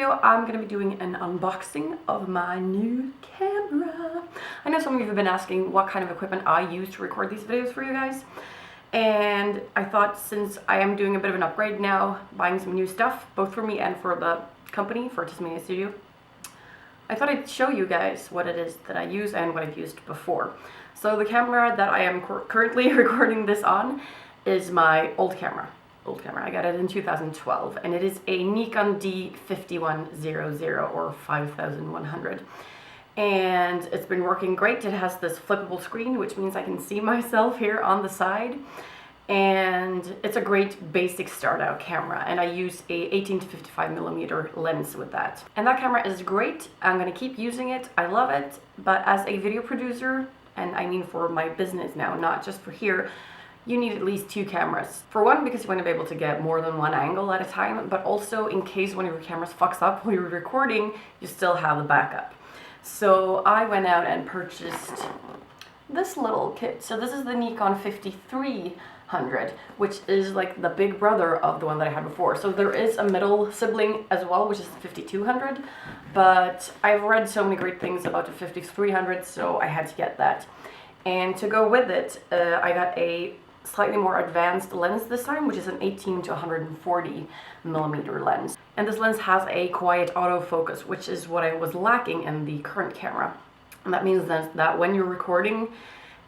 video, I'm going to be doing an unboxing of my new camera. I know some of you have been asking what kind of equipment I use to record these videos for you guys. And I thought, since I am doing a bit of an upgrade now, buying some new stuff, both for me and for the company, for TezMania Studio, I thought I'd show you guys what it is that I use and what I've used before. So the camera that I am currently recording this on is my old camera. I got it in 2012, and it is a Nikon D5300 or 5100. And it's been working great. It has this flippable screen, which means I can see myself here on the side. And it's a great basic start out camera, and I use a 18 to 55 millimeter lens with that. And that camera is great. I'm gonna keep using it. I love it. But as a video producer, and I mean for my business now, not just for here, you need at least 2 cameras. For one, because you want to be able to get more than one angle at a time, but also in case one of your cameras fucks up while you're recording, you still have the backup. So I went out and purchased this little kit. So this is the Nikon 5300, which is like the big brother of the one that I had before. So there is a middle sibling as well, which is the 5200, but I've read so many great things about the 5300, so I had to get that. And to go with it, I got a slightly more advanced lens this time, which is an 18 to 140 millimeter lens. And this lens has a quiet autofocus, which is what I was lacking in the current camera. And that means that when you're recording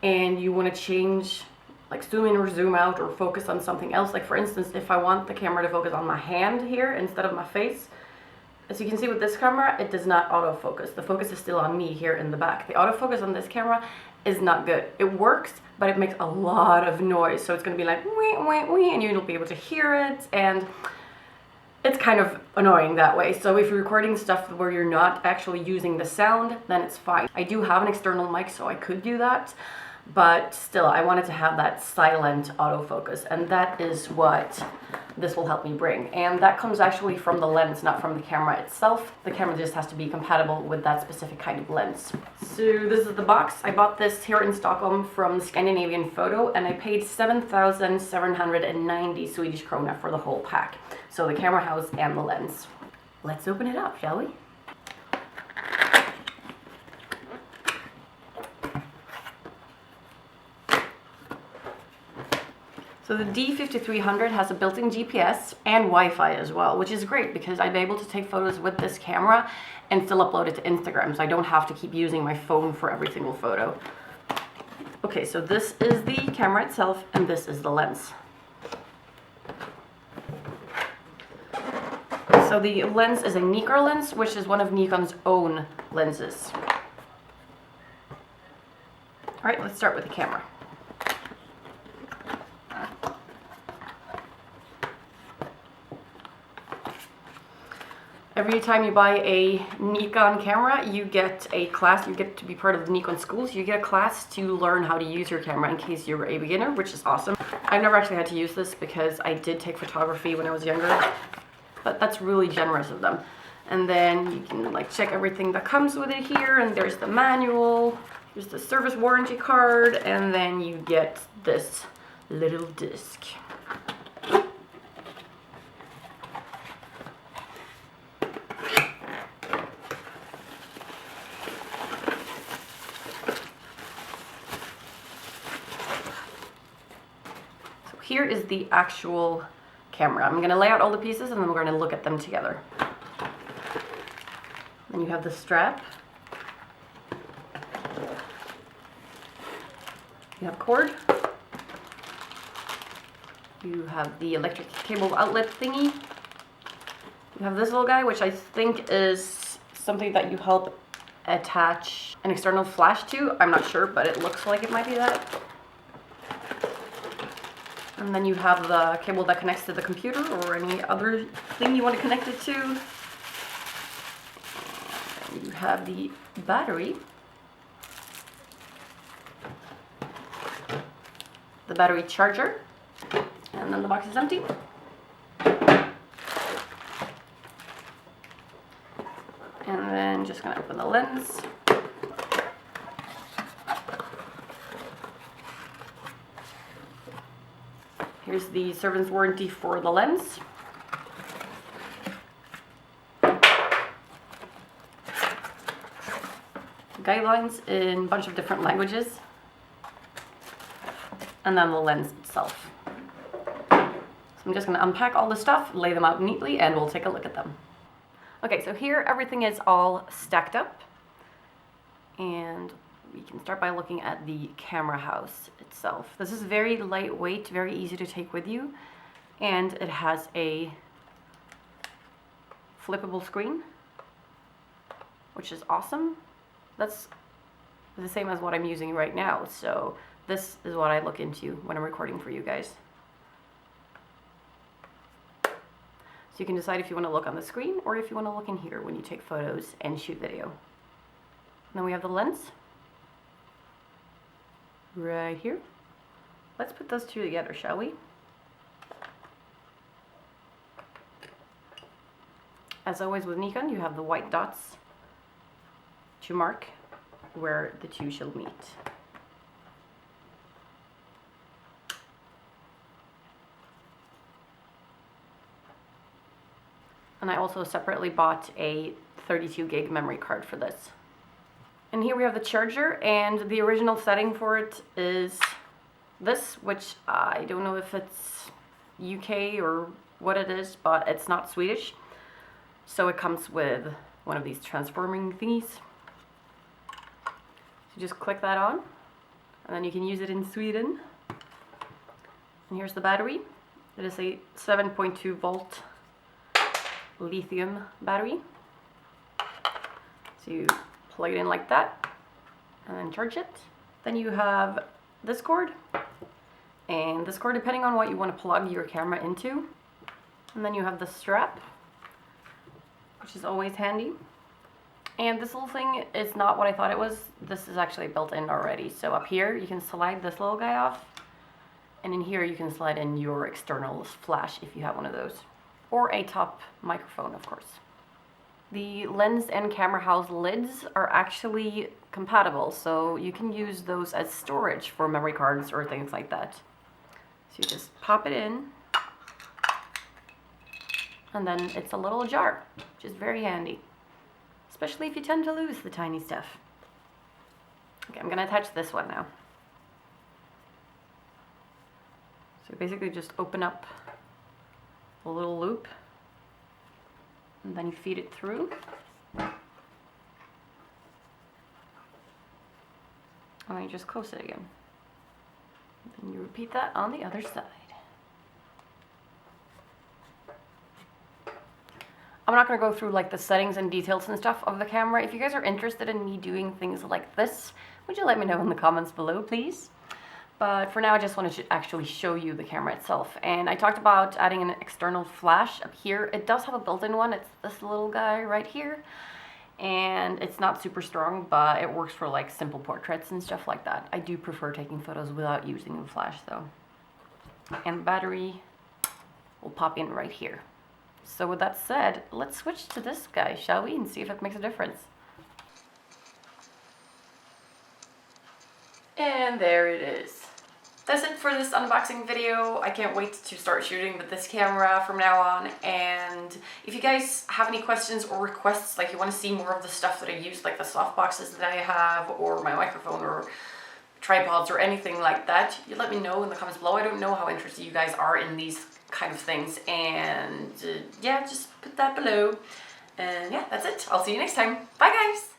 and you want to change, like zoom in or zoom out or focus on something else, like for instance, if I want the camera to focus on my hand here instead of my face, as you can see with this camera, it does not autofocus. The focus is still on me here in the back. The autofocus on this camera is not good. It works, but it makes a lot of noise. So it's going to be like wee, wee, wee, and you'll be able to hear it, and it's kind of annoying that way. So if you're recording stuff where you're not actually using the sound, then it's fine. I do have an external mic, so I could do that, but still, I wanted to have that silent autofocus, and that is what this will help me bring. And that comes actually from the lens, not from the camera itself. The camera just has to be compatible with that specific kind of lens. So this is the box. I bought this here in Stockholm from Scandinavian Photo, and I paid 7,790 Swedish krona for the whole pack. So the camera house and the lens. Let's open it up, shall we? So the D5300 has a built-in GPS and Wi-Fi as well, which is great because I'm able to take photos with this camera and still upload it to Instagram, so I don't have to keep using my phone for every single photo. Okay, so this is the camera itself, and this is the lens. So the lens is a Nikon lens, which is one of Nikon's own lenses. All right, let's start with the camera. Every time you buy a Nikon camera, you get a class, you get to be part of the Nikon schools, you get a class to learn how to use your camera in case you're a beginner, which is awesome. I've never actually had to use this because I did take photography when I was younger, but that's really generous of them. And then you can like check everything that comes with it here, and there's the manual, there's the service warranty card, and then you get this little disc. Here is the actual camera. I'm going to lay out all the pieces and then we're going to look at them together. Then you have the strap. You have cord. You have the electric cable outlet thingy. You have this little guy, which I think is something that you help attach an external flash to. I'm not sure, but it looks like it might be that. And then you have the cable that connects to the computer or any other thing you want to connect it to. And you have the battery. The battery charger. And then the box is empty. And then just gonna open the lens. Here's the service warranty for the lens. guidelines in a bunch of different languages, and then the lens itself. So I'm just going to unpack all the stuff, lay them out neatly, and we'll take a look at them. Okay, so here everything is all stacked up, and we can start by looking at the camera house itself. This is very lightweight, very easy to take with you, and it has a flippable screen, which is awesome. That's the same as what I'm using right now, so this is what I look into when I'm recording for you guys. So you can decide if you want to look on the screen or if you want to look in here when you take photos and shoot video. And then we have the lens right here. Let's put those two together, shall we? As always with Nikon, you have the white dots to mark where the two shall meet. And I also separately bought a 32 gig memory card for this. And here we have the charger, and the original setting for it is this, which I don't know if it's UK or what it is, but it's not Swedish. So it comes with one of these transforming thingies. So just click that on, and then you can use it in Sweden. And here's the battery. It is a 7.2 volt lithium battery. So you plug it in like that, and then charge it. Then you have this cord, and this cord depending on what you want to plug your camera into. And then you have the strap, which is always handy. And this little thing is not what I thought it was. This is actually built in already. So up here you can slide this little guy off, and in here you can slide in your external flash if you have one of those, or a top microphone, of course. The lens and camera house lids are actually compatible, so you can use those as storage for memory cards or things like that. So you just pop it in, and then it's a little jar, which is very handy, especially if you tend to lose the tiny stuff. Okay, I'm going to attach this one now. So basically just open up a little loop, and then you feed it through. And then you just close it again. And you repeat that on the other side. I'm not going to go through like the settings and details and stuff of the camera. If you guys are interested in me doing things like this, would you let me know in the comments below, please? But for now, I just wanted to actually show you the camera itself. And I talked about adding an external flash up here. It does have a built-in one. It's this little guy right here. And it's not super strong, but it works for like simple portraits and stuff like that. I do prefer taking photos without using the flash though. And the battery will pop in right here. So with that said, let's switch to this guy, shall we? And see if it makes a difference. And there it is. That's it for this unboxing video. I can't wait to start shooting with this camera from now on. And if you guys have any questions or requests, like you want to see more of the stuff that I use, like the soft boxes that I have, or my microphone, or tripods, or anything like that, you let me know in the comments below. I don't know how interested you guys are in these kind of things. And yeah, just put that below. And yeah, that's it. I'll see you next time. Bye guys!